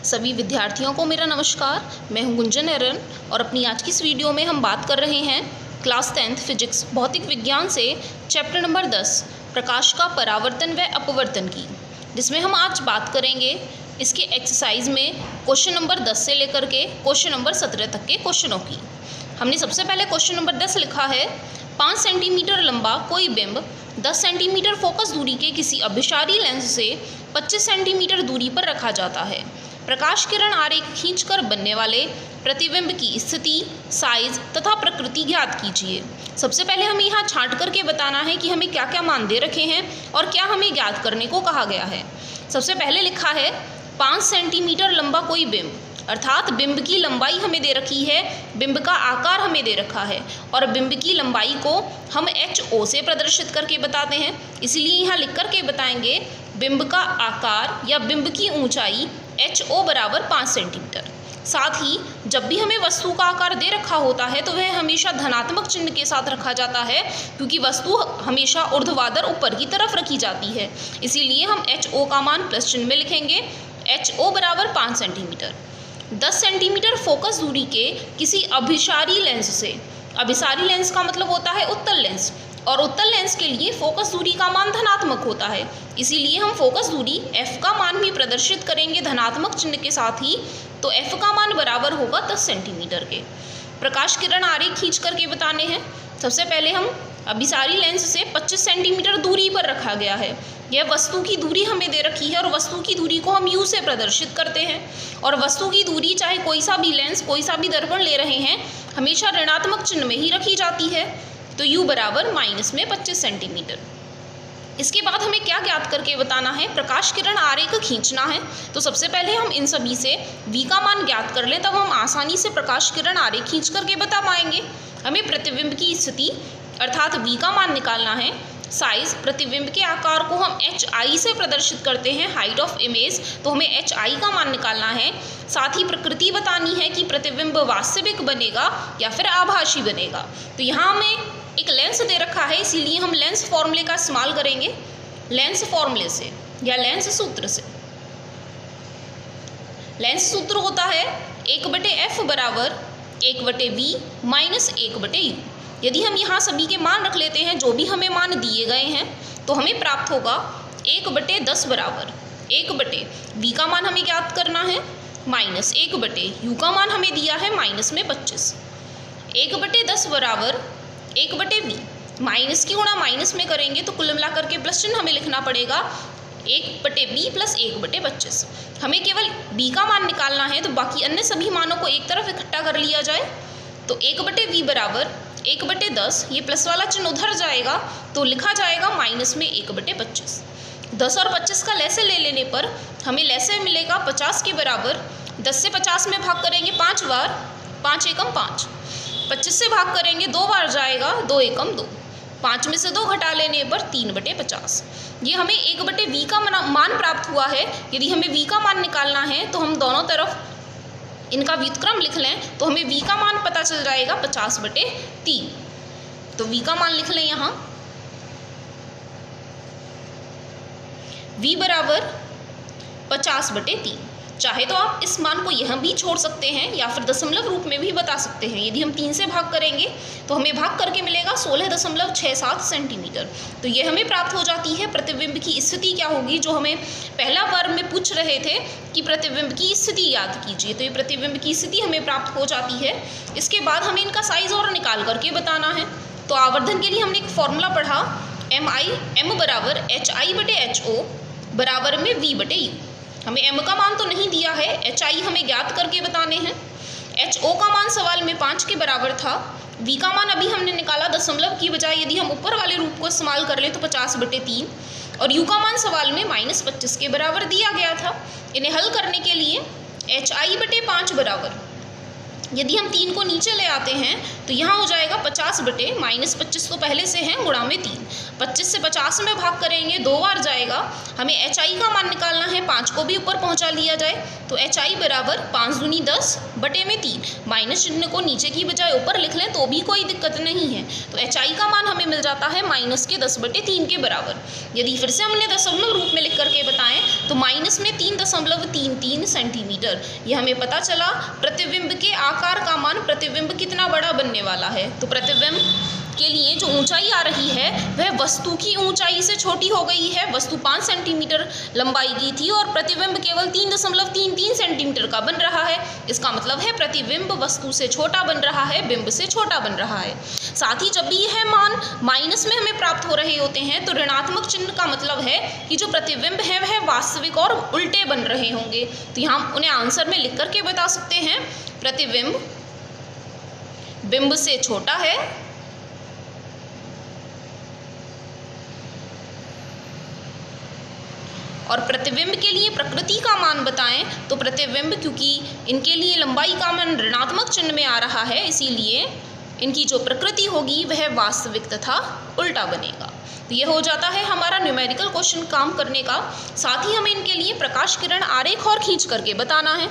सभी विद्यार्थियों को मेरा नमस्कार। मैं हूं गुंजन एरन और अपनी आज की इस वीडियो में हम बात कर रहे हैं क्लास 10th फिजिक्स भौतिक विज्ञान से चैप्टर नंबर 10 प्रकाश का परावर्तन व अपवर्तन की, जिसमें हम आज बात करेंगे इसके एक्सरसाइज में क्वेश्चन नंबर 10 से लेकर के क्वेश्चन नंबर 17 तक के क्वेश्चनों की। हमने सबसे पहले क्वेश्चन नंबर 10 लिखा है 5 सेंटीमीटर लंबा कोई बिंब 10 सेंटीमीटर फोकस दूरी के किसी अभिसारी लेंस से 25 सेंटीमीटर दूरी पर रखा जाता है। प्रकाश किरण आरेख खींचकर बनने वाले प्रतिबिंब की स्थिति, साइज तथा प्रकृति ज्ञात कीजिए। सबसे पहले हमें यहाँ छांट करके बताना है कि हमें क्या क्या मान दे रखे हैं और क्या हमें ज्ञात करने को कहा गया है। सबसे पहले लिखा है 5 सेंटीमीटर लंबा कोई बिंब, अर्थात बिंब की लंबाई हमें दे रखी है, बिंब का आकार हमें दे रखा है और बिंब की लंबाई को हम HO से प्रदर्शित करके बताते हैं। इसलिए यहाँ लिख करके बताएंगे बिंब का आकार या बिंब की ऊंचाई HO बराबर 5 सेंटीमीटर। साथ ही जब भी हमें वस्तु का आकार दे रखा होता है तो वह हमेशा धनात्मक चिन्ह के साथ रखा जाता है, क्योंकि वस्तु हमेशा ऊर्ध्वाधर ऊपर की तरफ रखी जाती है। इसीलिए हम HO का मान प्लस चिन्ह में लिखेंगे, HO बराबर 5 सेंटीमीटर। 10 सेंटीमीटर फोकस दूरी के किसी अभिसारी लेंस से, अभिसारी लेंस का मतलब होता है उत्तल लेंस, और उत्तल लेंस के लिए फोकस दूरी का मान धनात्मक होता है। इसीलिए हम फोकस दूरी f का मान भी प्रदर्शित करेंगे धनात्मक चिन्ह के साथ ही, तो f का मान बराबर होगा 10 सेंटीमीटर के। प्रकाश किरण आरेख खींच करके बताने हैं। सबसे पहले हम अभिसारी लेंस से 25 सेंटीमीटर दूरी पर रखा गया है। यह वस्तु की दूरी हमें दे रखी है और वस्तु की दूरी को हम u से प्रदर्शित करते हैं। और वस्तु की दूरी चाहे कोई सा भी लेंस, कोई सा भी दर्पण ले रहे हैं, हमेशा ऋणात्मक चिन्ह में ही रखी जाती है, तो u बराबर माइनस में 25 सेंटीमीटर। इसके बाद हमें क्या ज्ञात करके बताना है, प्रकाश किरण आरेख खींचना है। तो सबसे पहले हम इन सभी से v का मान ज्ञात कर लें, तब हम आसानी से प्रकाश किरण आरेख खींच करके बता पाएंगे। हमें प्रतिबिंब की स्थिति अर्थात v का मान निकालना है। साइज, प्रतिबिंब के आकार को हम HI से प्रदर्शित करते हैं, हाइट ऑफ इमेज, तो हमें HI का मान निकालना है। साथ ही प्रकृति बतानी है कि प्रतिबिंब वास्तविक बनेगा या फिर आभासी बनेगा। तो यहाँ हमें एक लेंस दे रखा है, इसीलिए हम लेंस फॉर्मूले का इस्तेमाल करेंगे। लेंस फॉर्मूले से या लेंस सूत्र से, लेंस सूत्र होता है 1/f बराबर 1/v माइनस 1/u। यदि हम यहाँ सभी के मान रख लेते हैं, जो भी हमें मान दिए गए हैं, तो हमें प्राप्त होगा 1/10 बराबर 1/v का मान हमें ज्ञात करना है, माइनस 1/u का मान हमें दिया है माइनस में 25। 1/10 बराबर 1/v, माइनस की गुणा माइनस में करेंगे तो कुल मिला करके प्लस चिन्ह हमें लिखना पड़ेगा 1/v प्लस 1/25। हमें केवल b का मान निकालना है, तो बाकी अन्य सभी मानों को एक तरफ इकट्ठा कर लिया जाए। तो 1/v बराबर 1/10, ये प्लस वाला चिन्ह उधर जाएगा तो लिखा जाएगा माइनस में 1/25। 10 और 25 का लैसे ले लेने पर हमें लैसे मिलेगा 50 के बराबर। 10 से 50 में भाग करेंगे 5 बार, 5 एकम 5। 25 से भाग करेंगे 2 बार जाएगा, 2 एकम 2। 5 में से 2 घटा लेने पर 3/50। ये हमें 1/v का मान प्राप्त हुआ है। यदि हमें v का मान निकालना है तो हम दोनों तरफ इनका व्युत्क्रम लिख लें, तो हमें v का मान पता चल जाएगा 50/3। तो v का मान लिख लें यहाँ, v बराबर 50/3। चाहे तो आप इस मान को यहाँ भी छोड़ सकते हैं या फिर दशमलव रूप में भी बता सकते हैं। यदि हम 3 से भाग करेंगे तो हमें भाग करके मिलेगा 16.67 सेंटीमीटर। तो ये हमें प्राप्त हो जाती है प्रतिबिंब की स्थिति क्या होगी, जो हमें पहला वर्ग में पूछ रहे थे कि प्रतिबिंब की स्थिति याद कीजिए। तो ये प्रतिबिंब की स्थिति हमें प्राप्त हो जाती है। इसके बाद हमें इनका साइज और निकाल करके बताना है। तो आवर्धन के लिए हमने एक फॉर्मूला पढ़ा, m बराबर HI/HO बराबर में v/u। हमें m का मान तो नहीं दिया है, HI हमें ज्ञात करके बताने हैं। HO का मान सवाल में 5 के बराबर था। v का मान अभी हमने निकाला दशमलव की बजाय, यदि हम ऊपर वाले रूप को इस्तेमाल कर लें तो 50/3। और u का मान सवाल में -25 के बराबर दिया गया था। इन्हें हल करने के लिए HI/5 बराबर यदि हम 3 को नीचे ले आते हैं तो यहाँ हो जाएगा 50 बटे -25 तो पहले से है, गुणा में 3। 25 से 50 में भाग करेंगे, 2 बार जाएगा। हमें एच आई का मान निकालना है, 5 को भी ऊपर पहुँचा लिया जाए तो एच आई बराबर 5 दूनी 10 बटे में 3। माइनस चिन्ह को नीचे की बजाय ऊपर लिख लें तो भी कोई दिक्कत नहीं है। तो एच आई का मान हमें मिल जाता है -10/3 के बराबर। यदि फिर से हमने दशमलव रूप में लिख करके बताएं तो माइनस में 3.33 सेंटीमीटर। ये हमें पता चला प्रतिबिंब के आकार का मान प्रतिबिंब कितना बड़ा बनने वाला है। तो प्रतिबिंब के लिए जो ऊंचाई आ रही है वह वस्तु की ऊंचाई से छोटी हो गई है। वस्तु 5 सेंटीमीटर लंबाई की थी और प्रतिबिंब केवल 3.33 सेंटीमीटर का बन रहा है। इसका मतलब है प्रतिबिंब वस्तु से छोटा बन रहा है, बिंब से छोटा बन रहा है। साथ ही जब भी यह मान माइनस में हमें प्राप्त हो रहे होते हैं तो ऋणात्मक चिन्ह का मतलब है कि जो प्रतिबिंब है वह वास्तविक और उल्टे बन रहे होंगे। तो यहाँ हम उन्हें आंसर में लिख करके बता सकते हैं, प्रतिबिंब बिंब से छोटा है और प्रतिबिंब के लिए प्रकृति का मान बताएं तो प्रतिबिंब, क्योंकि इनके लिए लंबाई का मान ऋणात्मक चिन्ह में आ रहा है, इसीलिए इनकी जो प्रकृति होगी वह वास्तविक तथा उल्टा बनेगा। तो यह हो जाता है हमारा न्यूमेरिकल क्वेश्चन काम करने का। साथ ही हमें इनके लिए प्रकाश किरण आरेख और खींच करके बताना है।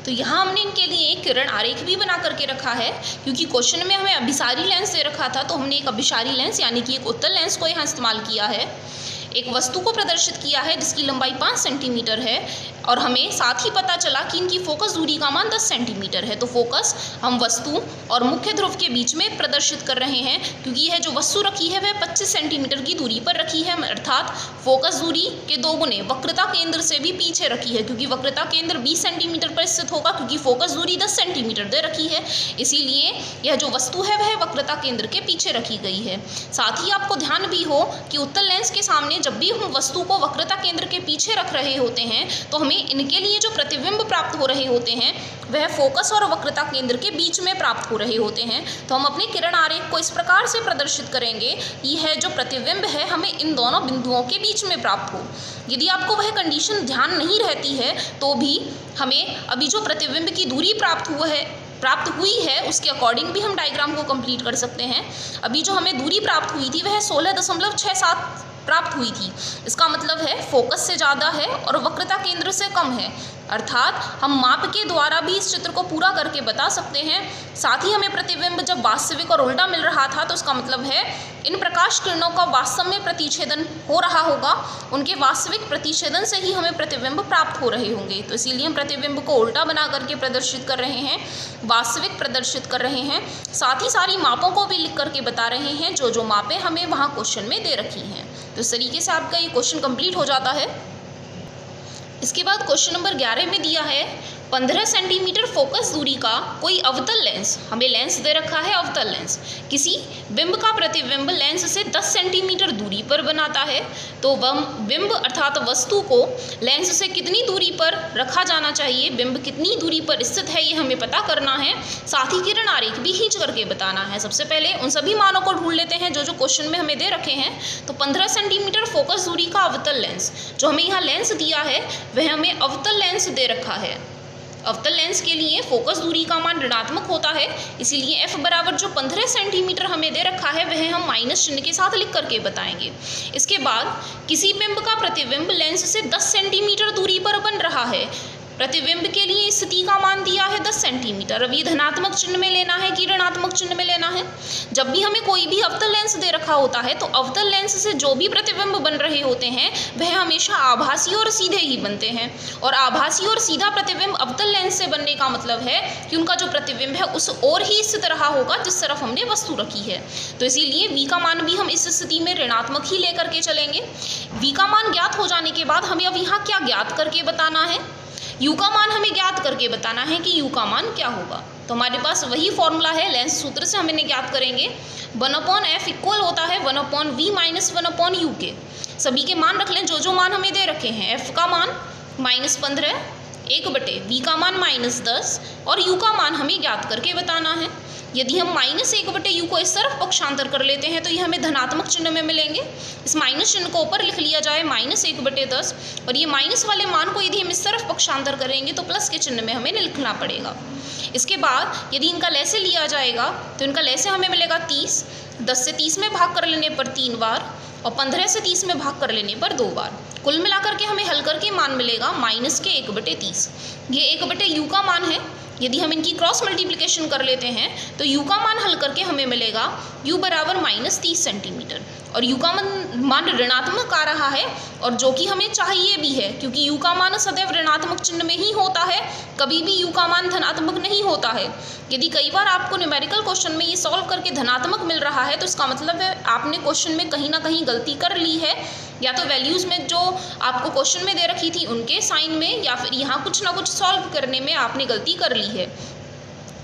तो यहाँ हमने इनके लिए एक किरण आरेख भी बना करके रखा है, क्योंकि क्वेश्चन में हमें अभिसारी लेंस दे रखा था तो हमने एक अभिसारी लेंस यानी कि एक उत्तल लेंस को यहाँ इस्तेमाल किया है। एक वस्तु को प्रदर्शित किया है जिसकी लंबाई 5 सेंटीमीटर है और हमें साथ ही पता चला कि इनकी फोकस दूरी का मान 10 सेंटीमीटर है। तो फोकस हम वस्तु और मुख्य ध्रुव के बीच में प्रदर्शित कर रहे हैं, क्योंकि यह जो वस्तु रखी है वह 25 सेंटीमीटर की दूरी पर रखी है, अर्थात फोकस दूरी के 2 गुने वक्रता केंद्र से भी पीछे रखी है, क्योंकि वक्रता केंद्र 20 सेंटीमीटर पर स्थित होगा, क्योंकि फोकस दूरी 10 सेंटीमीटर दे रखी है, इसीलिए यह जो वस्तु है वह वक्रता केंद्र के पीछे रखी गई है। साथ ही आपको ध्यान भी हो कि उत्तल लेंस के सामने जब भी हम वस्तु को वक्रता केंद्र के पीछे रख रहे होते हैं तो हमें इनके लिए जो प्रतिबिंब प्राप्त हो रहे होते हैं वह फोकस और वक्रता केंद्र के बीच में प्राप्त हो रहे होते हैं। तो हम अपने किरण आरेख को इस प्रकार से प्रदर्शित करेंगे, यह जो प्रतिबिंब है हमें इन दोनों बिंदुओं के बीच में प्राप्त हो। यदि आपको वह कंडीशन ध्यान नहीं रहती है तो भी हमें अभी जो प्रतिबिंब की दूरी प्राप्त हुई है उसके अकॉर्डिंग भी हम डायग्राम को कंप्लीट कर सकते हैं। अभी जो हमें दूरी प्राप्त हुई थी वह 16.67 प्राप्त हुई थी। इसका मतलब है फोकस से ज़्यादा है और वक्रता केंद्र से कम है, अर्थात हम माप के द्वारा भी इस चित्र को पूरा करके बता सकते हैं। साथ ही हमें प्रतिबिंब जब वास्तविक और उल्टा मिल रहा था तो इसका मतलब है इन प्रकाश किरणों का वास्तव में प्रतिच्छेदन हो रहा होगा, उनके वास्तविक प्रतिच्छेदन से ही हमें प्रतिबिंब प्राप्त हो रहे होंगे। तो इसीलिए हम प्रतिबिंब को उल्टा बना करके प्रदर्शित कर रहे हैं, वास्तविक प्रदर्शित कर रहे हैं। साथ ही सारी मापों को भी लिख करके बता रहे हैं जो जो मापें हमें वहाँ क्वेश्चन में दे रखी हैं। तो इस तरीके से आपका ये क्वेश्चन कंप्लीट हो जाता है। इसके बाद क्वेश्चन नंबर 11 में दिया है 15 सेंटीमीटर फोकस दूरी का कोई अवतल लेंस, हमें लेंस दे रखा है अवतल लेंस, किसी बिंब का प्रतिबिंब लेंस से 10 सेंटीमीटर दूरी पर बनाता है। तो वह बिंब अर्थात वस्तु को लेंस से कितनी दूरी पर रखा जाना चाहिए, बिंब कितनी दूरी पर स्थित है, ये हमें पता करना है। साथ ही किरण आरेख भी खींच करके बताना है। सबसे पहले उन सभी मानों को ढूंढ लेते हैं जो जो क्वेश्चन में हमें दे रखे हैं। तो 15 सेंटीमीटर फोकस दूरी का अवतल लेंस, जो हमें यहाँ लेंस दिया है वह हमें अवतल लेंस दे रखा है। अवतल लेंस के लिए फोकस दूरी का मान ऋणात्मक होता है, इसीलिए f बराबर जो 15 सेंटीमीटर हमें दे रखा है वह हम माइनस चिन्ह के साथ लिख करके बताएंगे। इसके बाद किसी बिंब का प्रतिबिंब लेंस से 10 सेंटीमीटर दूरी पर बन रहा है। प्रतिबिंब के लिए स्थिति का मान दिया है 10 सेंटीमीटर। अब ये धनात्मक चिन्ह में लेना है कि ऋणात्मक चिन्ह में लेना है। जब भी हमें कोई भी अवतल लेंस दे रखा होता है तो अवतल लेंस से जो भी प्रतिबिंब बन रहे होते हैं वह हमेशा आभासी और सीधे ही बनते हैं, और आभासी और सीधा प्रतिबिंब अवतल लेंस से बनने का मतलब है कि उनका जो प्रतिबिंब है उस ओर ही स्थित रहा होगा जिस तरफ हमने वस्तु रखी है। तो इसीलिए v का मान भी हम इस स्थिति में ऋणात्मक ही लेकर के चलेंगे। v का मान ज्ञात हो जाने के बाद हमें अब यहाँ क्या ज्ञात करके बताना है, u का मान हमें ज्ञात करके बताना है कि u का मान क्या होगा। तो हमारे पास वही फॉर्मूला है, लेंस सूत्र से हम इन्हें ज्ञात करेंगे। 1/f इक्वल होता है 1/v माइनस 1/u के। सभी के मान रख लें जो जो मान हमें दे रखे हैं। f का मान -15, 1/v का मान -10 और u का मान हमें ज्ञात करके बताना है। यदि हम -1/u को इस तरफ पक्षांतर कर लेते हैं तो ये हमें धनात्मक चिन्ह में मिलेंगे। इस माइनस चिन्ह को ऊपर लिख लिया जाए -1/10, और ये माइनस वाले मान को यदि हम इस तरफ पक्षांतर करेंगे तो प्लस के चिन्ह में हमें लिखना पड़ेगा। इसके बाद यदि इनका लैसे लिया जाएगा तो इनका लैसे हमें मिलेगा 30, 10 से 30 में भाग कर लेने पर 3 बार और 15 से 30 में भाग कर लेने पर 2 बार। कुल मिलाकर के हमें हल करके मान मिलेगा माइनस के 1/30। ये 1/u का मान है। यदि हम इनकी क्रॉस मल्टीप्लिकेशन कर लेते हैं तो u का मान हल करके हमें मिलेगा u बराबर -30 सेंटीमीटर, और u का मान ऋणात्मक आ रहा है, और जो कि हमें चाहिए भी है क्योंकि u का मान सदैव ऋणात्मक चिन्ह में ही होता है, कभी भी u का मान धनात्मक नहीं होता है। यदि कई बार आपको न्यूमेरिकल क्वेश्चन में ये सॉल्व करके धनात्मक मिल रहा है तो इसका मतलब है आपने क्वेश्चन में कहीं ना कहीं गलती कर ली है, या तो वैल्यूज़ में जो आपको क्वेश्चन में दे रखी थी उनके साइन में, या फिर यहाँ कुछ ना कुछ सॉल्व करने में आपने गलती कर ली है।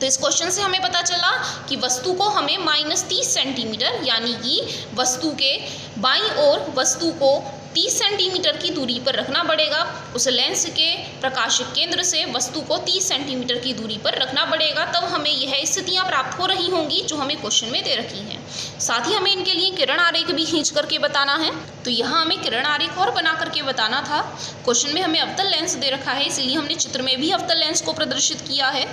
तो इस क्वेश्चन से हमें पता चला कि वस्तु को हमें -30 सेंटीमीटर यानी कि वस्तु के बाईं ओर वस्तु को 30 सेंटीमीटर की दूरी पर रखना पड़ेगा। उस लेंस के प्रकाशिक केंद्र से वस्तु को 30 सेंटीमीटर की दूरी पर रखना पड़ेगा, तब हमें यह स्थितियां प्राप्त हो रही होंगी जो हमें क्वेश्चन में दे रखी हैं। साथ ही हमें इनके लिए किरण आरेख भी खींच करके बताना है। तो यहाँ हमें किरण आरेख और बना करके बताना था। क्वेश्चन में हमें अवतल लेंस दे रखा है, इसलिए हमने चित्र में भी अवतल लेंस को प्रदर्शित किया है।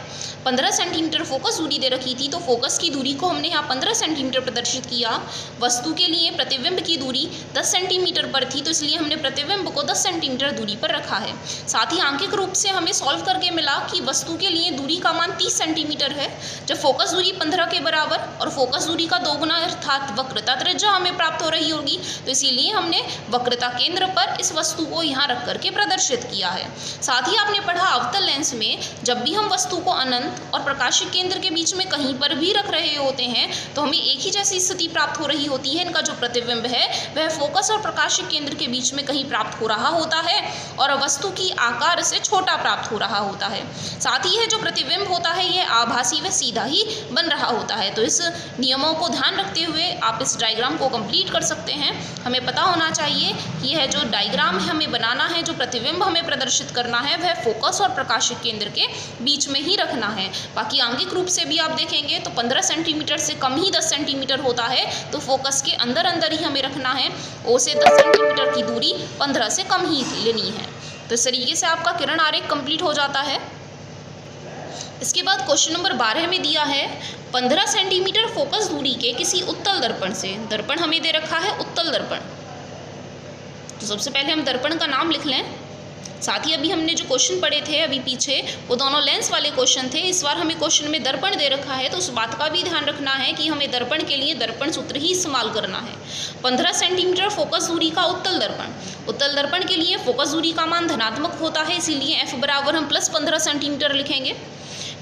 15 सेंटीमीटर फोकस दूरी दे रखी थी, तो फोकस की दूरी को हमने यहाँ 15 सेंटीमीटर प्रदर्शित किया। वस्तु के लिए प्रतिबिंब की दूरी 10 सेंटीमीटर पर थी, तो इसलिए हमने प्रतिबिंब को 10 सेंटीमीटर दूरी पर रखा है। साथ ही आंकिक रूप से हमें सॉल्व करके मिला कि वस्तु के लिए दूरी का मान 30 सेंटीमीटर है, जब फोकस दूरी 15 के बराबर और फोकस दूरी का दोगुना अर्थात वक्रता त्रिज्या हमें प्राप्त हो रही होगी, तो इसीलिए हमने वक्रता केंद्र पर इस वस्तु को यहाँ रख करके प्रदर्शित किया है। साथ ही आपने पढ़ा अवतल लेंस में जब भी हम वस्तु को अनंत और प्रकाशिक केंद्र के बीच में कहीं पर भी रख रहे होते हैं तो हमें एक ही जैसी स्थिति प्राप्त हो रही होती है। इनका जो प्रतिबिंब है वह फोकस और प्रकाशिक केंद्र के बीच में कहीं प्राप्त हो रहा होता है और वस्तु की आकार से छोटा प्राप्त हो रहा होता है। साथ ही यह जो प्रतिबिंब होता है यह आभासी व सीधा ही बन रहा होता है। तो इस नियमों को ध्यान रखते हुए आप इस डायग्राम को कंप्लीट कर सकते हैं। हमें पता होना चाहिए कि यह जो डायग्राम है हमें बनाना है, जो प्रतिबिंब हमें प्रदर्शित करना है वह फोकस और प्रकाशिक केंद्र के बीच में ही रखना है। बाकी आंगिक रूप से भी आप देखेंगे तो 15 सेंटीमीटर से कम ही 10 सेंटीमीटर होता है, तो फोकस के अंदर अंदर ही हमें रखना है। ओ से 10 सेंटीमीटर की दूरी 15 से कम ही लेनी है। तो इस तरीके से आपका किरण आरेख कंप्लीट हो जाता है। इसके बाद क्वेश्चन नंबर 12 में दिया है 15 सेंटीमीटर फोकस दूरी के किसी उत्तल दर्पण से, दर्पण हमें दे रखा है उत्तल दर्पण। तो सबसे पहले हम दर्पण का नाम लिख लें। साथ ही अभी हमने जो क्वेश्चन पढ़े थे अभी पीछे वो दोनों लेंस वाले क्वेश्चन थे। इस बार हमें क्वेश्चन में दर्पण दे रखा है, तो उस बात का भी ध्यान रखना है कि हमें दर्पण के लिए दर्पण सूत्र ही इस्तेमाल करना है। 15 सेंटीमीटर फोकस दूरी का उत्तल दर्पण, उत्तल दर्पण के लिए फोकस दूरी का मान धनात्मक होता है, इसीलिए f बराबर हम +15 सेंटीमीटर लिखेंगे।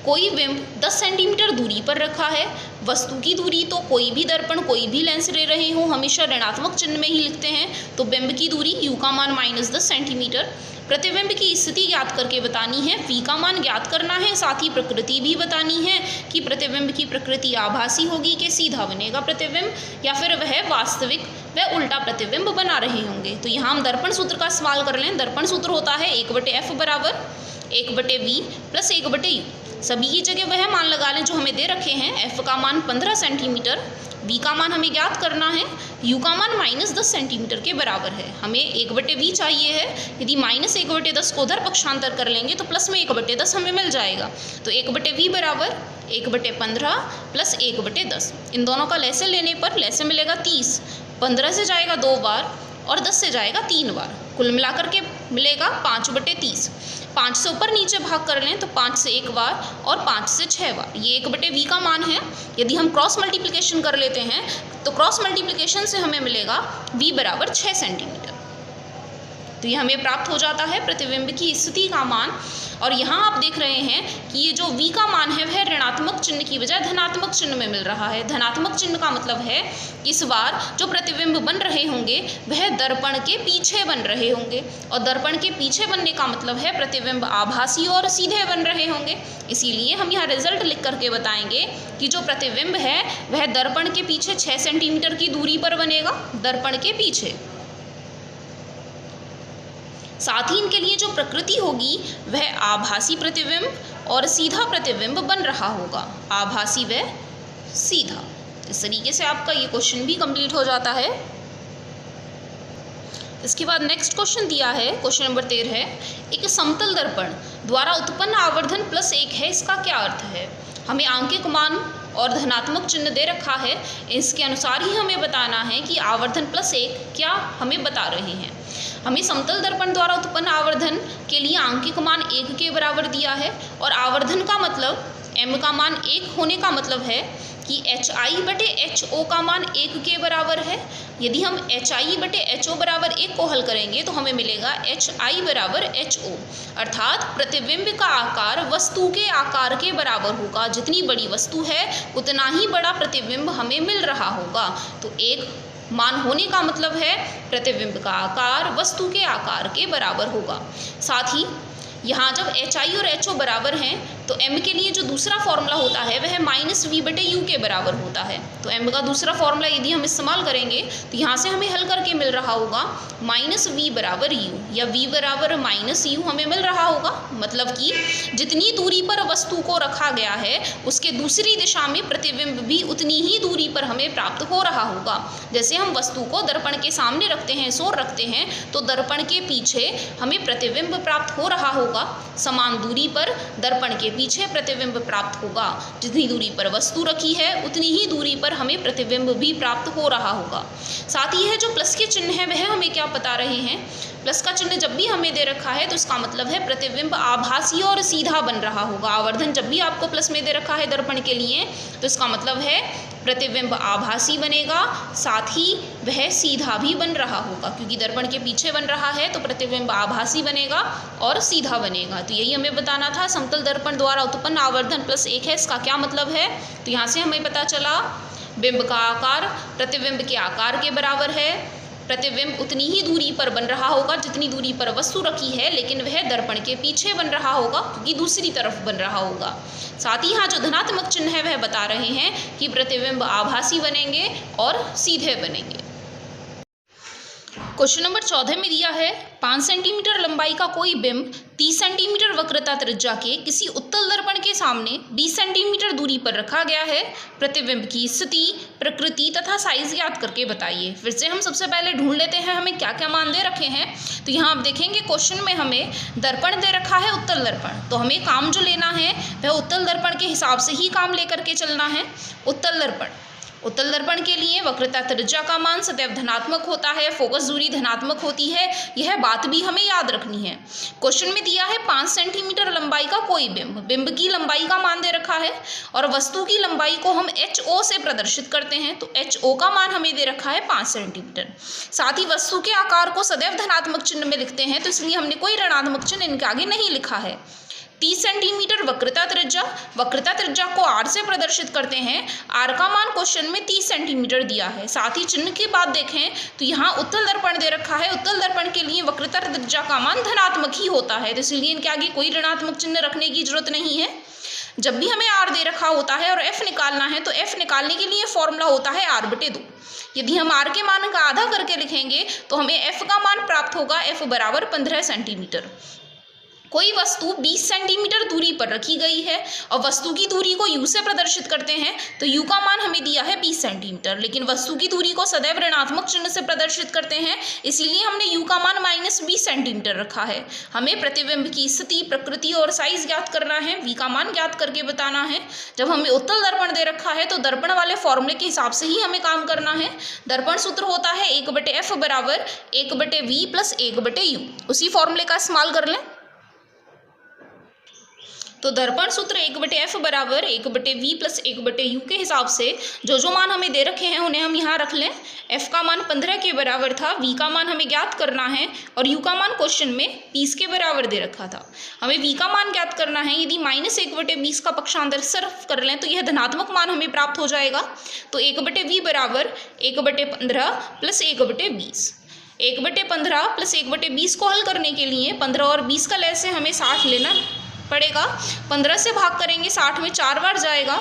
कोई बिंब 10 सेंटीमीटर दूरी पर रखा है। वस्तु की दूरी तो कोई भी दर्पण कोई भी लेंस ले रहे हो हमेशा ऋणात्मक चिन्ह में ही लिखते हैं, तो बिंब की दूरी u का मान -10 सेंटीमीटर। प्रतिबिंब की स्थिति ज्ञात करके बतानी है, v का मान ज्ञात करना है, साथ ही प्रकृति भी बतानी है कि प्रतिबिंब की प्रकृति आभासी होगी कि सीधा बनेगा प्रतिबिंब, या फिर वह वास्तविक व उल्टा प्रतिबिंब बना रहे होंगे। तो यहाँ हम दर्पण सूत्र का इस्तेमाल कर लें। दर्पण सूत्र होता है 1/f बराबर 1/v + 1/u। सभी की जगह वह मान लगा लें जो हमें दे रखे हैं। f का मान 15 सेंटीमीटर, v का मान हमें ज्ञात करना है, u का मान -10 सेंटीमीटर के बराबर है। हमें 1/v चाहिए है। यदि -1/10 को उधर पक्षांतर कर लेंगे तो प्लस में 1/10 हमें मिल जाएगा। तो 1/v बराबर 1/15 + 1/10। इन दोनों का लैसे लेने पर लैसे मिलेगा 30। 15 से जाएगा 2 बार और 10 से जाएगा 3 बार, कुल मिलाकर के मिलेगा 5/30। 5 से ऊपर नीचे भाग कर लें तो 5 से 1 बार और 5 से 6 बार। ये 1/v का मान है। यदि हम क्रॉस मल्टीप्लिकेशन कर लेते हैं तो क्रॉस मल्टीप्लिकेशन से हमें मिलेगा v बराबर 6 सेंटीमीटर। तो ये हमें प्राप्त हो जाता है प्रतिबिंब की स्थिति का मान। और यहाँ आप देख रहे हैं कि ये जो v का मान है वह ऋणात्मक चिन्ह की बजाय धनात्मक चिन्ह में मिल रहा है। धनात्मक चिन्ह का मतलब है इस बार जो प्रतिबिंब बन रहे होंगे वह दर्पण के पीछे बन रहे होंगे, और दर्पण के पीछे बनने का मतलब है प्रतिबिंब आभासी और सीधे बन रहे होंगे। इसीलिए हम यहाँ रिजल्ट लिख करके बताएंगे कि जो प्रतिबिंब है वह दर्पण के पीछे 6 सेंटीमीटर की दूरी पर बनेगा, दर्पण के पीछे। साथ ही इनके लिए जो प्रकृति होगी वह आभासी प्रतिबिंब और सीधा प्रतिबिंब बन रहा होगा, आभासी व सीधा। इस तरीके से आपका ये क्वेश्चन भी कंप्लीट हो जाता है। इसके बाद नेक्स्ट क्वेश्चन दिया है, क्वेश्चन नंबर 13, एक समतल दर्पण द्वारा उत्पन्न आवर्धन +1 है, इसका क्या अर्थ है। हमें आंकिक मान और धनात्मक चिन्ह दे रखा है, इसके अनुसार ही हमें बताना है कि आवर्धन +1 क्या हमें बता रहे हैं। हमें समतल दर्पण द्वारा उत्पन्न आवर्धन के लिए आंकिक मान 1 के बराबर दिया है और आवर्धन का मतलब m का मान 1 होने का मतलब है कि HI/HO का मान 1 के बराबर है। यदि हम HI/HO बराबर 1 को हल करेंगे तो हमें मिलेगा HI/HO, अर्थात प्रतिबिंब का आकार वस्तु के आकार के बराबर होगा। जितनी बड़ी वस्तु है उतना ही बड़ा प्रतिबिंब हमें मिल रहा होगा। तो 1 मान होने का मतलब है प्रतिबिंब का आकार वस्तु के आकार के बराबर होगा। साथ ही यहाँ जब HI और HO बराबर हैं तो m के लिए जो दूसरा फॉर्मूला होता है वह -v/u के बराबर होता है। तो m का दूसरा फॉर्मूला यदि हम इस्तेमाल करेंगे तो यहाँ से हमें हल करके मिल रहा होगा -v/u या v/-u हमें मिल रहा होगा। मतलब कि जितनी दूरी पर वस्तु को रखा गया है उसके दूसरी दिशा में प्रतिबिंब भी उतनी ही दूरी पर हमें प्राप्त हो रहा होगा। जैसे हम वस्तु को दर्पण के सामने रखते हैं, सोर रखते हैं, तो दर्पण के पीछे हमें प्रतिबिंब प्राप्त हो रहा होगा। समान दूरी पर दर्पण के पीछे प्रतिबिंब प्राप्त होगा। जितनी दूरी पर वस्तु रखी है उतनी ही दूरी पर हमें प्रतिबिंब भी प्राप्त हो रहा होगा। साथ ही है जो प्लस के चिन्ह है वह हमें क्या बता रहे हैं। प्लस का चिन्ह जब भी हमें दे रखा है तो इसका मतलब है प्रतिबिंब आभासी और सीधा बन रहा होगा। आवर्धन जब भी आपको प्लस में दे रखा है दर्पण के लिए तो इसका मतलब है प्रतिबिंब आभासी बनेगा, साथ ही वह सीधा भी बन रहा होगा। क्योंकि दर्पण के पीछे बन रहा है तो प्रतिबिंब आभासी बनेगा और सीधा बनेगा। तो यही हमें बताना था। समतल दर्पण द्वारा उत्पन्न आवर्धन +1 है, इसका क्या मतलब है। तो यहाँ से हमें पता चला बिंब का आकार प्रतिबिंब के आकार के बराबर है। प्रतिबिंब उतनी ही दूरी पर बन रहा होगा जितनी दूरी पर वस्तु रखी है, लेकिन वह दर्पण के पीछे बन रहा होगा क्योंकि दूसरी तरफ बन रहा होगा। साथ ही यहाँ जो धनात्मक चिन्ह है वह बता रहे हैं कि प्रतिबिंब आभासी बनेंगे और सीधे बनेंगे। क्वेश्चन नंबर 14 में दिया है 5 सेंटीमीटर लंबाई का कोई बिंब 30 सेंटीमीटर वक्रता त्रिज्या के किसी उत्तल दर्पण के सामने 20 सेंटीमीटर दूरी पर रखा गया है। प्रतिबिंब की स्थिति, प्रकृति तथा साइज याद करके बताइए। फिर से हम सबसे पहले ढूंढ लेते हैं हमें क्या क्या मान दे रखे हैं। तो यहाँ आप देखेंगे क्वेश्चन में हमें दर्पण दे रखा है उत्तल दर्पण, तो हमें काम जो लेना है वह उत्तल दर्पण के हिसाब से ही काम लेकर के चलना है। उत्तल दर्पण के लिए वक्रता त्रिज्या का मान सदैव धनात्मक होता है, फोकस दूरी धनात्मक होती है। यह बात भी हमें याद रखनी है। क्वेश्चन में दिया है 5 सेंटीमीटर लंबाई का कोई बिंब की लंबाई का मान दे रखा है और वस्तु की लंबाई को हम HO से प्रदर्शित करते हैं। तो HO का मान हमें दे रखा है 5 सेंटीमीटर। साथ ही वस्तु के आकार को सदैव धनात्मक चिन्ह में लिखते हैं, तो इसलिए हमने कोई ऋणात्मक चिन्ह इनके आगे नहीं लिखा है। 30 सेंटीमीटर वक्रता त्रिज्या को R से प्रदर्शित करते हैं। R का मान क्वेश्चन में 30 सेंटीमीटर दिया है। साथ ही चिन्ह की बात देखें तो यहाँ उत्तल दर्पण दे रखा है। उत्तल दर्पण के लिए वक्रता त्रिज्या का मान धनात्मक ही होता है, तो इसलिए इनके आगे कोई ऋणात्मक चिन्ह रखने की जरूरत नहीं है। जब भी हमें R दे रखा होता है और F निकालना है तो F निकालने के लिए फॉर्मूला होता है R/2। यदि हम R के मान का आधा करके लिखेंगे तो हमें F का मान प्राप्त होगा, F बराबर 15 सेंटीमीटर। कोई वस्तु 20 सेंटीमीटर दूरी पर रखी गई है और वस्तु की दूरी को u से प्रदर्शित करते हैं, तो u का मान हमें दिया है 20 सेंटीमीटर, लेकिन वस्तु की दूरी को सदैव ऋणात्मक चिन्ह से प्रदर्शित करते हैं, इसीलिए हमने u का मान -20 सेंटीमीटर रखा है। हमें प्रतिबिंब की स्थिति, प्रकृति और साइज ज्ञात करना है, v का मान ज्ञात करके बताना है। जब हमें उत्तल दर्पण दे रखा है तो दर्पण वाले फॉर्मूले के हिसाब से ही हमें काम करना है। दर्पण सूत्र होता है 1/f बराबर 1/v + 1/u। उसी फॉर्मूले का इस्तेमाल कर लें। तो दर्पण सूत्र 1/f बराबर 1/v + 1/u के हिसाब से जो मान हमें दे रखे हैं उन्हें हम यहाँ रख लें। f का मान 15 के बराबर था, v का मान हमें ज्ञात करना है और u का मान क्वेश्चन में 20 के बराबर दे रखा था। हमें v का मान ज्ञात करना है। यदि -1/20 का पक्षांतर सिर्फ कर लें तो यह धनात्मक मान हमें प्राप्त हो जाएगा। तो 1/v बराबर 1/15 + 1/20। 1/15 + 1/20 को हल करने के लिए 15 और 20 का लय से हमें 60 लेना पड़ेगा। 15 से भाग करेंगे 60 में 4 बार जाएगा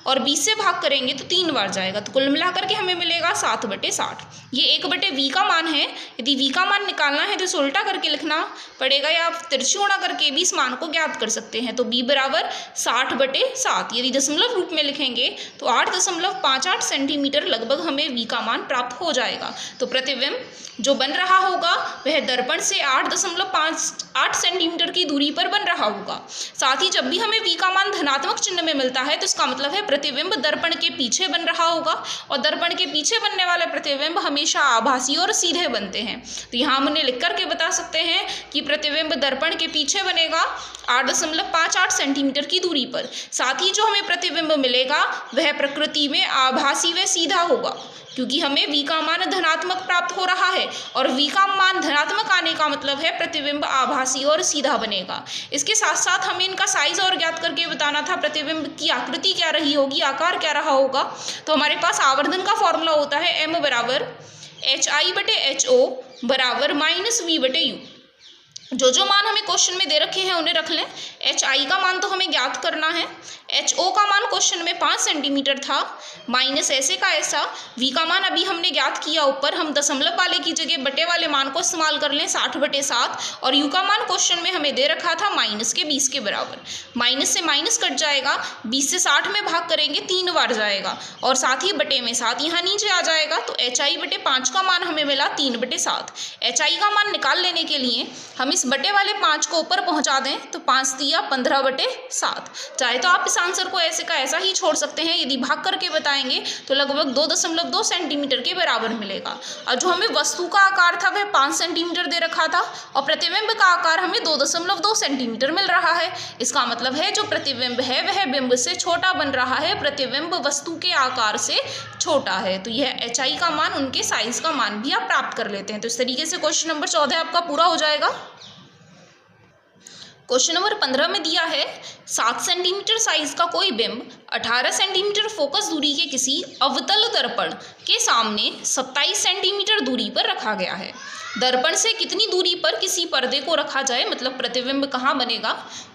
और 20 से भाग करेंगे तो 3 बार जाएगा, तो कुल मिलाकर के हमें मिलेगा 7/60। ये 1/v का मान है। यदि v का मान निकालना है तो इसे उल्टा करके लिखना पड़ेगा, या आप तिरछी गुणा करके भी इस मान को ज्ञात कर सकते हैं। तो b बराबर 60/7। यदि दशमलव रूप में लिखेंगे तो 8.58 सेंटीमीटर लगभग हमें v का मान प्राप्त हो जाएगा। तो प्रतिबिंब जो बन रहा होगा वह दर्पण से 8.58 सेंटीमीटर की दूरी पर बन रहा होगा। साथ ही जब भी हमें v का मान धनात्मक चिन्ह में मिलता है तो इसका मतलब है प्रतिबिंब दर्पण के पीछे बन रहा होगा, और दर्पण के पीछे बनने वाले प्रतिबिंब हमेशा आभासी और सीधे बनते हैं। तो यहाँ हम उन्हें लिख करके बता सकते हैं कि प्रतिबिंब दर्पण के पीछे बनेगा 8.58 सेंटीमीटर की दूरी पर। साथ ही जो हमें प्रतिबिंब मिलेगा वह प्रकृति में आभासी व सीधा होगा, क्योंकि हमें v का मान धनात्मक प्राप्त हो रहा है, और v का मान धनात्मक आने का मतलब है प्रतिबिंब आभासी और सीधा बनेगा। इसके साथ साथ हमें इनका साइज और ज्ञात करके बताना था, प्रतिबिंब की आकृति क्या रही होगी, आकार क्या रहा होगा। तो हमारे पास आवर्धन का फॉर्मूला होता है m बराबर HI/HO बराबर -v/u। जो मान हमें क्वेश्चन में दे रखे हैं उन्हें रख लें। HI का मान तो हमें ज्ञात करना है, HO का मान क्वेश्चन में 5 सेंटीमीटर था, माइनस ऐसे का ऐसा। V का मान अभी हमने ज्ञात किया ऊपर, हम दशमलव वाले की जगह बटे वाले मान को इस्तेमाल कर लें 60/7। और U का मान क्वेश्चन में हमें दे रखा था -20 के बराबर। माइनस से माइनस कट जाएगा, 20 से 60 में भाग करेंगे 3 बार जाएगा, और साथ ही बटे में 7 यहाँ नीचे आ जाएगा। तो HI/5 का मान हमें मिला 3/7। HI का मान निकाल लेने के लिए हम इस बटे वाले 5 को ऊपर पहुंचा दें तो 5 दिया 15/7। चाहे तो आप इस आंसर को ऐसे का ऐसा ही छोड़ सकते हैं, यदि भाग करके बताएंगे तो लगभग 2.2 सेंटीमीटर के बराबर मिलेगा। और जो हमें वस्तु का आकार था वह 5 सेंटीमीटर दे रखा था, और प्रतिबिंब का आकार हमें 2.2 सेंटीमीटर मिल रहा है। इसका मतलब है जो प्रतिबिंब है वह बिंब से छोटा बन रहा है, प्रतिबिंब वस्तु के आकार से छोटा है। तो यह HI का मान, उनके साइज का मान भी आप प्राप्त कर लेते हैं। तो इस तरीके से क्वेश्चन नंबर 14 आपका पूरा हो जाएगा। क्वेश्चन नंबर 15 में दिया है 7 सेंटीमीटर साइज का कोई बिंब 18 सेंटीमीटर फोकस दूरी के किसी अवतल दर्पण के सामने 27 सेंटीमीटर दूरी पर रखा गया है। दर्पण से कितनी दूरी पर किसी पर्दे को रखा जाए, मतलब प्रतिबिंब कहाँ बनेगा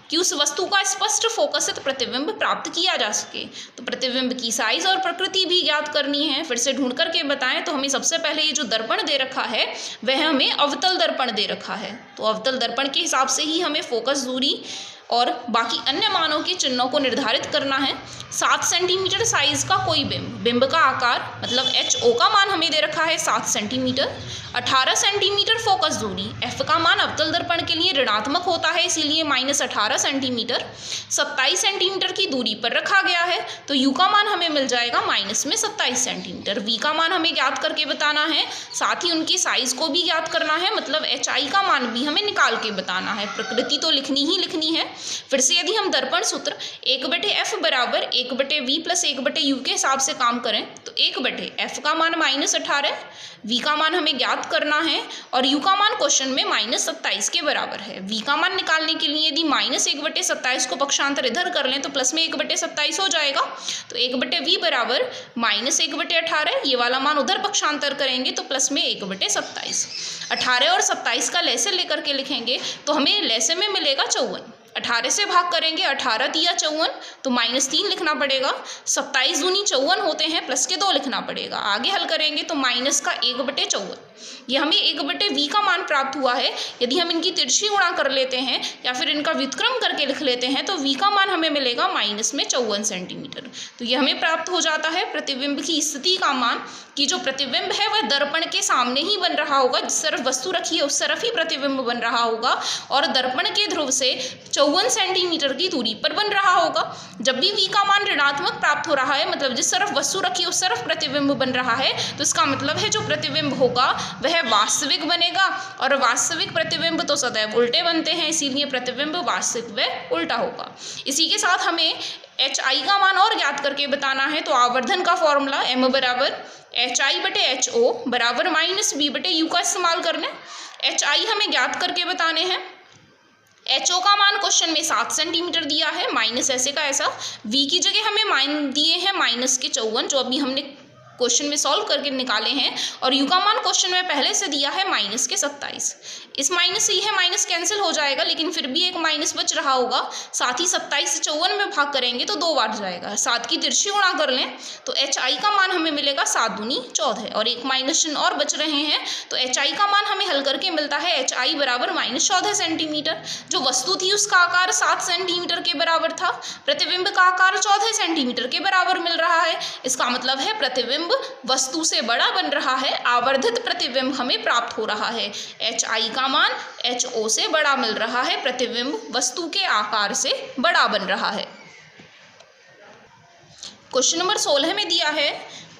कि उस वस्तु का स्पष्ट फोकसित प्रतिबिंब प्राप्त किया जा सके। तो प्रतिबिंब की साइज और प्रकृति भी ज्ञात करनी है। फिर से ढूंढ करके बताएं तो हमें सबसे पहले ये जो दर्पण दे रखा है वह हमें अवतल दर्पण दे रखा है, तो अवतल दर्पण के हिसाब से ही हमें फोकस दूरी और बाकी अन्य मानों के चिन्हों को निर्धारित करना है। 7 सेंटीमीटर साइज का कोई बिंब का आकार मतलब HO का मान हमें दे रखा है 7 सेंटीमीटर। 18 सेंटीमीटर फोकस दूरी, F का मान अवतल दर्पण के लिए ऋणात्मक होता है इसीलिए -18 सेंटीमीटर। 27 सेंटीमीटर की दूरी पर रखा गया है, तो U का मान हमें मिल जाएगा -27 सेंटीमीटर। V का मान हमें ज्ञात करके बताना है, साथ ही उनकी साइज को भी ज्ञात करना है, मतलब HI का मान भी हमें निकाल के बताना है। प्रकृति तो लिखनी ही लिखनी है। फिर से यदि हम दर्पण सूत्र 1/F बराबर 1/V + 1/U के हिसाब से काम करें तो 1/F का मान -18, V का मान हमें ज्ञात करना है और U का मान क्वेश्चन में -27 के बराबर है। V का मान निकालने के लिए यदि -1/27 को पक्षांतर इधर कर लें तो प्लस में 1/27 हो जाएगा। तो 1/V बराबर -1/18, ये वाला मान उधर पक्षांतर करेंगे तो प्लस में 1/27। 18 और 27 का लैसे लेकर के लिखेंगे तो हमें लैसे में मिलेगा 54। 18 से भाग करेंगे, 18 तिया 54 तो -3 लिखना पड़ेगा। 27 दूनी 54 होते हैं, प्लस के 2 लिखना पड़ेगा। आगे हल करेंगे तो माइनस का 1/54, ये हमें 1/V का मान प्राप्त हुआ है। यदि हम इनकी तिरछी गुणा कर लेते हैं या फिर इनका व्युत्क्रम करके लिख लेते हैं तो V का मान हमें मिलेगा -54 सेंटीमीटर। तो ये हमें प्राप्त हो जाता है प्रतिबिंब की स्थिति का मान, कि जो प्रतिबिंब है वह दर्पण के सामने ही बन रहा होगा, जिस तरफ वस्तु रखी है उस तरफ ही प्रतिबिंब बन रहा होगा और दर्पण के ध्रुव से 54 सेंटीमीटर की दूरी पर बन रहा होगा। जब भी V का मान ऋणात्मक प्राप्त हो रहा है, मतलब जिस तरफ वस्तु रखी है उस तरफ प्रतिबिंब बन रहा है, तो इसका मतलब है जो प्रतिबिंब होगा वह वास्तविक बनेगा, और वास्तविक प्रतिबिंब तो सदैव उल्टे बनते हैं, इसीलिए प्रतिबिंब वास्तविक व उल्टा होगा। इसी के साथ हमें HI का मान और ज्ञात करके बताना है, तो आवर्धन का फॉर्मूला M बराबर HI/HO बराबर -V/U का इस्तेमाल कर लें। HI हमें ज्ञात करके बताने हैं। HO का मान क्वेश्चन में 7 सेंटीमीटर दिया है, माइनस ऐसे का ऐसा। V की जगह हमें मान दिए हैं -54, जो अभी हमने क्वेश्चन में सॉल्व करके निकाले हैं और यू का मान क्वेश्चन में पहले से दिया है माइनस के 27। इस माइनस से यह माइनस कैंसिल हो जाएगा, लेकिन फिर भी एक माइनस बच रहा होगा। साथ ही 27 से 54 में भाग करेंगे तो 2 बार जाएगा। 7 की तिरछी गुणा कर लें तो एच आई का मान हमें मिलेगा 7 दूनी 14 और एक माइनस चिन्ह और बच रहे हैं। तो एच आई का मान हमें हल करके मिलता है एच आई बराबर -14 सेंटीमीटर। जो वस्तु थी उसका आकार 7 सेंटीमीटर के बराबर था, प्रतिबिंब का आकार 14 सेंटीमीटर के बराबर मिल रहा है। इसका मतलब है प्रतिबिंब वस्तु से बड़ा बन रहा है, आवर्धित प्रतिबिंब हमें प्राप्त हो रहा है। एच आई का मान एच ओ से बड़ा मिल रहा है, प्रतिबिंब वस्तु के आकार से बड़ा बन रहा है। क्वेश्चन नंबर 16 में दिया है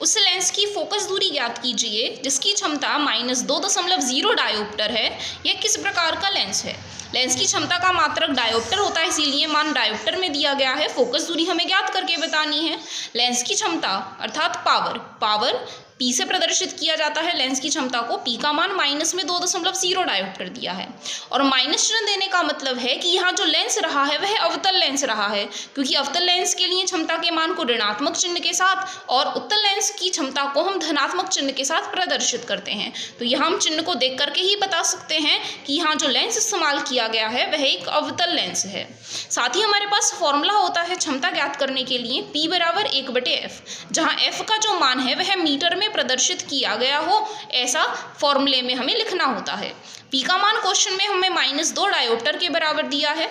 उस लेंस की फोकस दूरी ज्ञात कीजिए जिसकी क्षमता -2.0 डायोप्टर है। यह किस प्रकार का लेंस है? लेंस की क्षमता का मात्रक डायोप्टर होता है, इसीलिए मान डायोप्टर में दिया गया है। फोकस दूरी हमें ज्ञात करके बतानी है। लेंस की क्षमता अर्थात पावर P से प्रदर्शित किया जाता है। लेंस की क्षमता को P का मान -2.0 डायोप्टर दिया है और माइनस चिन्ह देने का मतलब है कि यहाँ जो लेंस रहा है वह अवतल लेंस रहा है, क्योंकि अवतल लेंस के लिए क्षमता के मान को ऋणात्मक चिन्ह के साथ और उत्तल लेंस की क्षमता को हम धनात्मक चिन्ह के साथ प्रदर्शित करते हैं। तो यहाँ हम चिन्ह को देख करके ही बता सकते हैं कि यहाँ जो लेंस इस्तेमाल किया गया है वह एक अवतल लेंस है। साथ ही हमारे पास फॉर्मूला होता है क्षमता ज्ञात करने के लिए P बराबर 1/f, जहाँ f का जो मान है वह मीटर में प्रदर्शित किया गया हो, ऐसा फॉर्मूले में हमें लिखना होता है। P का मान क्वेश्चन में हमें -2 डायोप्टर के बराबर दिया है।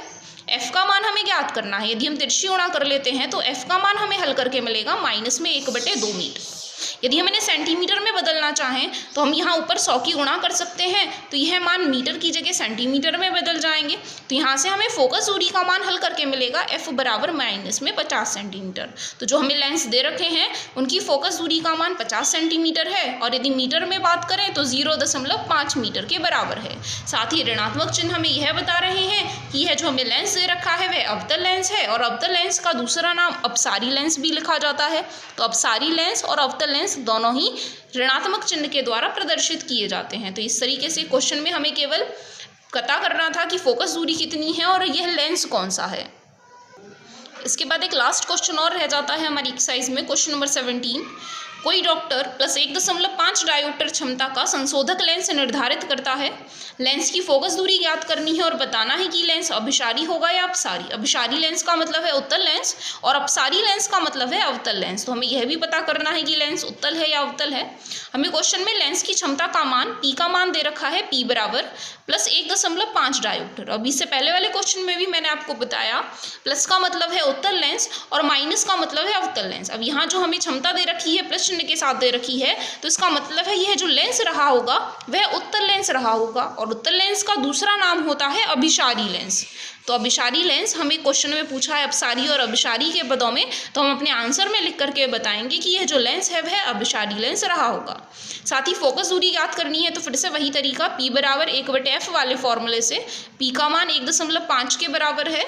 f का मान हमें ज्ञात करना है। यदि हम तिरछी गुणा कर लेते हैं तो f का मान हमें हल करके मिलेगा -1/2 मीटर। यदि हम इन्हें सेंटीमीटर में बदलना चाहें तो हम यहाँ ऊपर 100 की गुणा कर सकते हैं, तो यह मान मीटर की जगह सेंटीमीटर में बदल जाएंगे। तो यहाँ से हमें फोकस दूरी का मान हल करके मिलेगा f बराबर -50 सेंटीमीटर। तो जो हमें लेंस दे रखे हैं उनकी फोकस दूरी का मान 50 सेंटीमीटर है और यदि मीटर में बात करें तो 0.5 मीटर के बराबर है। साथ ही ऋणात्मक चिन्ह हमें यह बता रहे हैं कि यह जो हमें लेंस दे रखा है वह अवतल लेंस है और अवतल लेंस का दूसरा नाम अपसारी लेंस भी लिखा जाता है। तो अपसारी लेंस और अवतल लेंस दोनों ही ऋणात्मक चिन्ह के द्वारा प्रदर्शित किए जाते हैं। तो इस तरीके से क्वेश्चन में हमें केवल पता करना था कि फोकस दूरी कितनी है और यह लेंस कौन सा है। इसके बाद एक लास्ट क्वेश्चन और रह जाता है हमारी एक्सरसाइज में, क्वेश्चन नंबर 17। कोई डॉक्टर +1.5 डायोप्टर क्षमता का संशोधक लेंस निर्धारित करता है। लेंस की फोकस दूरी ज्ञात करनी है और बताना है कि लेंस अभिसारी होगा या अपसारी। अभिसारी लेंस का मतलब है उत्तल लेंस और अपसारी लेंस का मतलब है अवतल लेंस। तो हमें यह भी पता करना है कि लेंस उत्तल है या अवतल है। हमें क्वेश्चन में लेंस की क्षमता का मान P का मान दे रखा है, P बराबर +1.5 डायोप्टर। अब इससे पहले वाले क्वेश्चन में भी मैंने आपको बताया प्लस का मतलब है उत्तल लेंस और माइनस का मतलब है अवतल लेंस। अब यहाँ जो हमें क्षमता दे रखी है प्लस चिन्ह के साथ दे रखी है, तो इसका मतलब है यह जो लेंस रहा होगा वह उत्तल लेंस रहा होगा और उत्तल लेंस का दूसरा नाम होता है अभिसारी लेंस। तो अभिसारी लेंस हमें क्वेश्चन में पूछा है अपसारी और अभिसारी के पदों में, तो हम अपने आंसर में लिख करके बताएंगे कि यह जो लेंस है वह अभिसारी लेंस रहा होगा। साथ ही फोकस दूरी याद करनी है तो फिर से वही तरीका P बराबर 1/f वाले फॉर्मूले से P का मान 1.5 के बराबर है।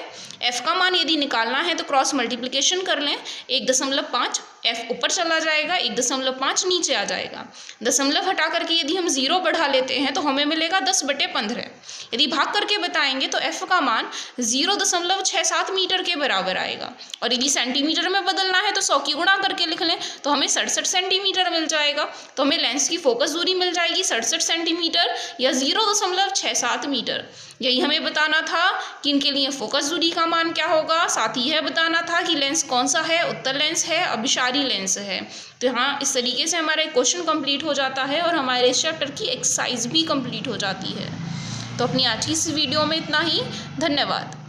f का मान यदि निकालना है तो क्रॉस मल्टीप्लिकेशन कर लें। 1.5 f ऊपर चला जाएगा, 1.5 नीचे आ जाएगा। दशमलव हटा करके यदि हम 0 बढ़ा लेते हैं तो हमें मिलेगा 10/15। यदि भाग करके बताएंगे तो f का मान 0.67 मीटर के बराबर आएगा और यदि सेंटीमीटर में बदलना है तो 100 की गुणा करके लिख लें तो हमें 67 सेंटीमीटर मिल जाएगा। तो हमें लेंस की फोकस दूरी मिल जाएगी 67 सेंटीमीटर या 0.67 मीटर। यही हमें बताना था कि इनके लिए फोकस दूरी का मान क्या होगा। साथ ही यह बताना था कि लेंस कौन सा है, उत्तल लेंस है, अभिसारी लेंस है। तो यहाँ इस तरीके से हमारा क्वेश्चन कंप्लीट हो जाता है और हमारे इस चैप्टर की एक्सरसाइज भी कंप्लीट हो जाती है। तो अपनी आज की इस वीडियो में इतना ही। धन्यवाद।